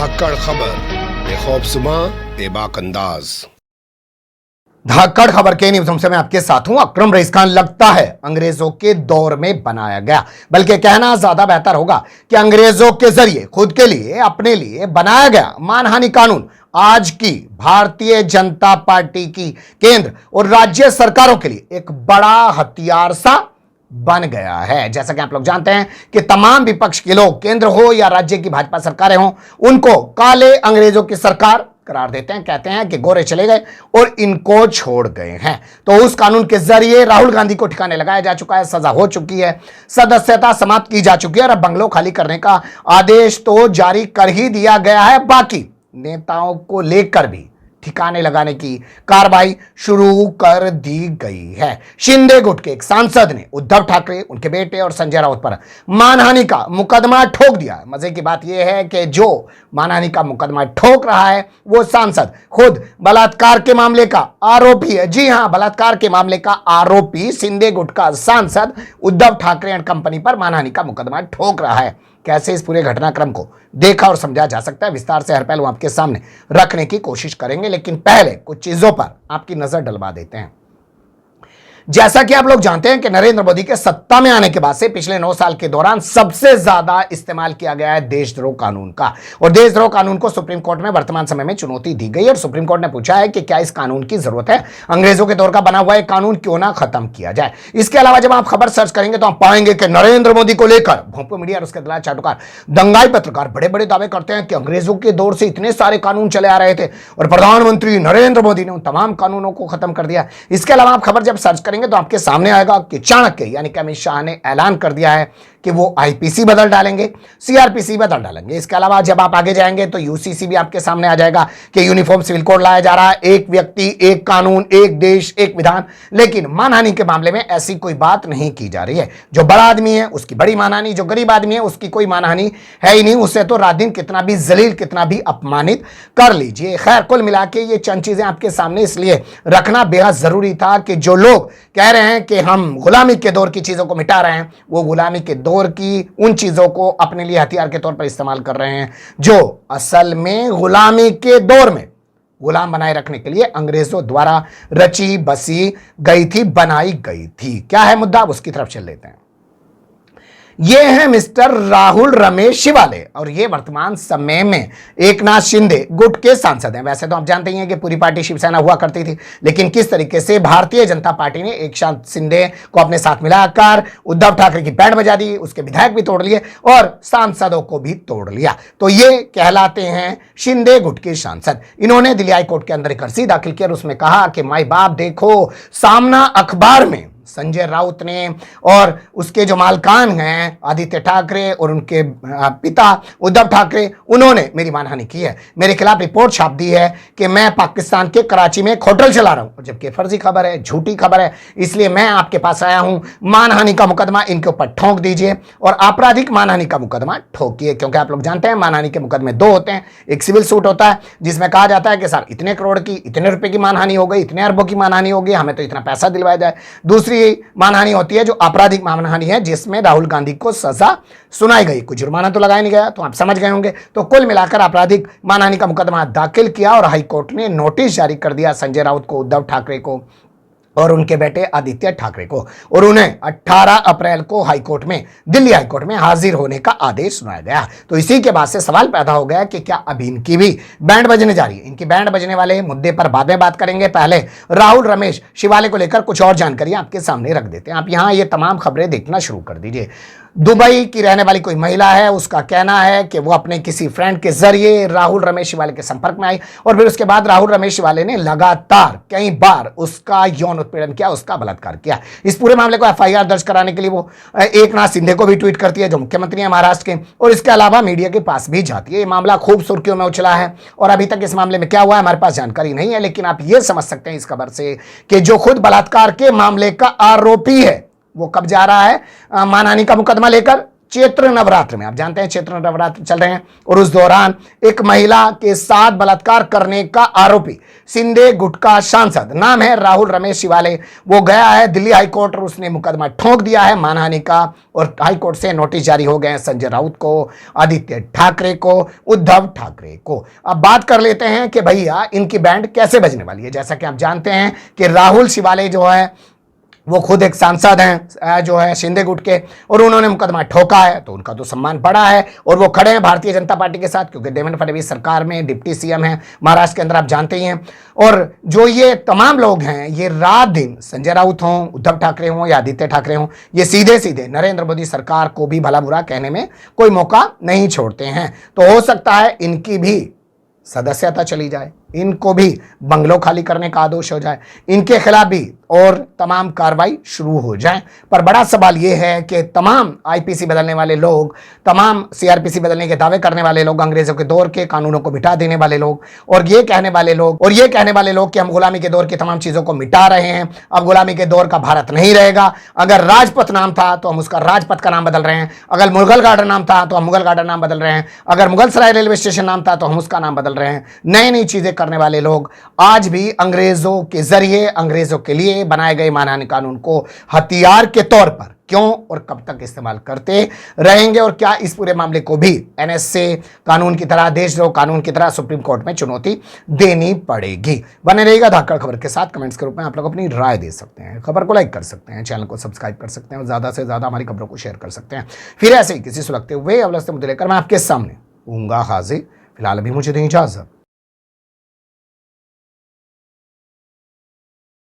धाकड़ खबर, बेखौफजुमा, बेबाक अंदाज। धाकड़ खबर के न्यूज़ रूम से मैं आपके साथ हूं अकरम रईस खान। लगता है अंग्रेजों के दौर में बनाया गया, बल्कि कहना ज्यादा बेहतर होगा कि अंग्रेजों के जरिए खुद के लिए, अपने लिए बनाया गया मानहानि कानून आज की भारतीय जनता पार्टी की केंद्र और राज्य सरकारों के लिए एक बड़ा हथियार सा बन गया है। जैसा कि आप लोग जानते हैं कि तमाम विपक्ष के लोग, केंद्र हो या राज्य की भाजपा सरकारें हों, उनको काले अंग्रेजों की सरकार करार देते हैं। कहते हैं कि गोरे चले गए और इनको छोड़ गए हैं। तो उस कानून के जरिए राहुल गांधी को ठिकाने लगाया जा चुका है, सजा हो चुकी है, सदस्यता समाप्त की जा चुकी है और अब बंगलो खाली करने का आदेश तो जारी कर ही दिया गया है। बाकी नेताओं को लेकर भी ठिकाने लगाने की कार्रवाई शुरू कर दी गई है। शिंदे गुट के एक सांसद ने उद्धव ठाकरे, उनके बेटे और संजय राउत पर मानहानि का मुकदमा ठोक दिया। मजे की बात यह है कि जो मानहानि का मुकदमा ठोक रहा है वो सांसद खुद बलात्कार के मामले का आरोपी है। जी हां, बलात्कार के मामले का आरोपी शिंदे गुट का सांसद उद्धव ठाकरे एंड कंपनी पर मानहानि का मुकदमा ठोक रहा है। कैसे इस पूरे घटनाक्रम को देखा और समझा जा सकता है, विस्तार से हर पहलू आपके सामने रखने की कोशिश करेंगे, लेकिन पहले कुछ चीजों पर आपकी नजर डलवा देते हैं। जैसा कि आप लोग जानते हैं कि नरेंद्र मोदी के सत्ता में आने के बाद से पिछले 9 साल के दौरान सबसे ज्यादा इस्तेमाल किया गया है देशद्रोह कानून का। और देशद्रोह कानून को सुप्रीम कोर्ट में वर्तमान समय में चुनौती दी गई और सुप्रीम कोर्ट ने पूछा है कि क्या इस कानून की जरूरत है, अंग्रेजों के दौर का बना हुआ एक कानून क्यों ना खत्म किया जाए। इसके अलावा जब आप खबर सर्च करेंगे तो आप पाएंगे कि नरेंद्र मोदी को लेकर भोंपू मीडिया और उसके दलाल चाटुकार, दंगाई पत्रकार बड़े बड़े दावे करते हैं कि अंग्रेजों के दौर से इतने सारे कानून चले आ रहे थे और प्रधानमंत्री नरेंद्र मोदी ने उन तमाम कानूनों को खत्म कर दिया। इसके अलावा आप खबर जब सर्च करेंगे तो आपके सामने आएगा कि चाणक्य यानी कि अमित शाह ने ऐलान कर दिया है कि वो आईपीसी बदल डालेंगे, सीआरपीसी बदल डालेंगे। इसके अलावा जब आप आगे जाएंगे तो यूसीसी भी आपके सामने आ जाएगा कि यूनिफॉर्म सिविल कोड लाया जा रहा है, एक व्यक्ति एक कानून, एक देश एक विधान। लेकिन मानहानि के मामले में ऐसी कोई बात नहीं की जा रही है। जो बड़ा आदमी है उसकी बड़ी मानहानि, जो गरीब आदमी है उसकी कोई मानहानि है ही नहीं। उससे तो रात दिन कितना भी जलील, कितना भी अपमानित कर लीजिए। खैर, कुल मिला के ये चंद चीजें आपके सामने इसलिए रखना बेहद जरूरी था कि जो लोग कह रहे हैं कि हम गुलामी के दौर की चीजों को मिटा रहे हैं, वो गुलामी के दौर की उन चीजों को अपने लिए हथियार के तौर पर इस्तेमाल कर रहे हैं जो असल में गुलामी के दौर में गुलाम बनाए रखने के लिए अंग्रेजों द्वारा रची बसी गई थी, बनाई गई थी। क्या है मुद्दा, उसकी तरफ चल लेते हैं। ये है मिस्टर राहुल रमेश शिवाले और ये वर्तमान समय में एकनाथ शिंदे गुट के सांसद हैं। वैसे तो आप जानते ही हैं कि पूरी पार्टी शिवसेना हुआ करती थी, लेकिन किस तरीके से भारतीय जनता पार्टी ने एकनाथ शिंदे को अपने साथ मिलाकर उद्धव ठाकरे की बैंड बजा दी, उसके विधायक भी तोड़ लिए और सांसदों को भी तोड़ लिया। तो ये कहलाते हैं शिंदे गुट के सांसद। इन्होंने दिल्ली हाई कोर्ट के अंदर एक अर्जी दाखिल की और उसमें कहा कि माई बाप देखो, सामना अखबार में संजय राउत ने और उसके जो मालकान हैं आदित्य ठाकरे और उनके पिता उद्धव ठाकरे, उन्होंने मेरी मानहानि की है, मेरे खिलाफ रिपोर्ट छाप दी है कि मैं पाकिस्तान के कराची में एक होटल चला रहा हूं, जबकि फर्जी खबर है, झूठी खबर है। इसलिए मैं आपके पास आया हूं, मानहानि का मुकदमा इनके ऊपर ठोक दीजिए और आपराधिक मानहानि का मुकदमा ठोकिए। क्योंकि आप लोग जानते हैं मानहानि के मुकदमे 2 होते हैं। एक सिविल सूट होता है जिसमें कहा जाता है कि सर इतने करोड़ की, इतने रुपए की मानहानि हो गई, इतने अरबों की मानहानि हो गई, हमें तो इतना पैसा दिलवाया जाए। दूसरी मानहानि होती है जो आपराधिक मानहानि है, जिसमें राहुल गांधी को सजा सुनाई गई, कुछ जुर्माना तो लगाया नहीं गया, तो आप समझ गए होंगे। तो कुल मिलाकर आपराधिक मानहानि का मुकदमा दाखिल किया और हाईकोर्ट ने नोटिस जारी कर दिया संजय राउत को, उद्धव ठाकरे को और उनके बेटे आदित्य ठाकरे को, और उन्हें 18 अप्रैल को हाईकोर्ट में, दिल्ली हाईकोर्ट में हाजिर होने का आदेश सुनाया गया। तो इसी के बाद से सवाल पैदा हो गया कि क्या अब इनकी भी बैंड बजने जा रही है। इनकी बैंड बजने वाले मुद्दे पर बाद में बात करेंगे, पहले राहुल रमेश शिवाले को लेकर कुछ और जानकारी आपके सामने रख देते हैं। आप यहां ये तमाम खबरें देखना शुरू कर दीजिए। दुबई की रहने वाली कोई महिला है, उसका कहना है कि वो अपने किसी फ्रेंड के जरिए राहुल रमेश शिवाले के संपर्क में आई और फिर उसके बाद राहुल रमेश शिवाले ने लगातार कई बार उसका यौन उत्पीड़न किया, उसका बलात्कार किया। इस पूरे मामले को एफआईआर दर्ज कराने के लिए वो एकनाथ शिंदे को भी ट्वीट करती है, जो मुख्यमंत्री है महाराष्ट्र के, और इसके अलावा मीडिया के पास भी जाती है। ये मामला खूब सुर्खियों में उछला है और अभी तक इस मामले में क्या हुआ है हमारे पास जानकारी नहीं है, लेकिन आप ये समझ सकते हैं इस खबर से कि जो खुद बलात्कार के मामले का आरोपी है वो कब जा रहा है मानहानि का मुकदमा लेकर, चैत्र नवरात्र में, आप जानते हैं चैत्र नवरात्र चल रहे हैं, और उस दौरान एक महिला के साथ बलात्कार करने का आरोपी सिंधे गुट का सांसद, नाम है राहुल रमेश शिवाले, वो गया है दिल्ली हाईकोर्ट और उसने मुकदमा ठोक दिया है मानहानि का, और हाईकोर्ट से नोटिस जारी हो गए हैं संजय राउत को, आदित्य ठाकरे को, उद्धव ठाकरे को। अब बात कर लेते हैं कि भैया इनकी बैंड कैसे बजने वाली है। जैसा कि आप जानते हैं कि राहुल शिवाले जो है वो खुद एक सांसद हैं जो है शिंदे गुट के, और उन्होंने मुकदमा ठोका है तो उनका तो सम्मान बढ़ा है, और वो खड़े हैं भारतीय जनता पार्टी के साथ, क्योंकि देवेंद्र फडणवीस सरकार में डिप्टी सीएम हैं महाराष्ट्र के अंदर, आप जानते ही हैं। और जो ये तमाम लोग हैं, ये रात दिन संजय राउत हों, उद्धव ठाकरे हों या आदित्य ठाकरे हों, ये सीधे सीधे नरेंद्र मोदी सरकार को भी भला बुरा कहने में कोई मौका नहीं छोड़ते हैं। तो हो सकता है इनकी भी सदस्यता चली जाए, इनको भी बंगलो खाली करने का आदेश हो जाए, इनके खिलाफ भी और तमाम कार्रवाई शुरू हो जाए। पर बड़ा सवाल यह है कि तमाम आईपीसी बदलने वाले लोग, तमाम सीआरपीसी बदलने के दावे करने वाले लोग, अंग्रेजों के दौर के कानूनों को मिटा देने वाले लोग, और ये कहने वाले लोग कि हम गुलामी के दौर की तमाम चीजों को मिटा रहे हैं, अब गुलामी के दौर का भारत नहीं रहेगा। अगर राजपथ नाम था तो हम उसका राजपथ का नाम बदल रहे हैं, अगर मुगल गार्डन नाम था तो हम मुगल गार्डन नाम बदल रहे हैं, अगर मुगल सराय रेलवे स्टेशन नाम था तो हम उसका नाम बदल रहे हैं। नई नई चीजें करने वाले लोग आज भी अंग्रेजों के जरिए, अंग्रेजों के लिए बनाए गए मानहानि कानून को हथियार के तौर पर क्यों और कब तक इस्तेमाल करते रहेंगे, और क्या इस पूरे मामले को भी एनएसए कानून की तरह, देशद्रोह कानून की तरह सुप्रीम कोर्ट में चुनौती देनी पड़ेगी। बने रहिएगा धाकड़ खबर के साथ। कमेंट्स के रूप में आप लोग अपनी राय दे सकते हैं, खबर को लाइक कर सकते हैं, चैनल को सब्सक्राइब कर सकते हैं, और ज्यादा से ज्यादा हमारी खबरों को शेयर कर सकते हैं। फिर ऐसे ही किसी सुलगते हुए अवलस्त मुद्दे लेकर मैं आपके सामने हूंगा हाजिर। फिलहाल अभी मुझे दें इजाजत।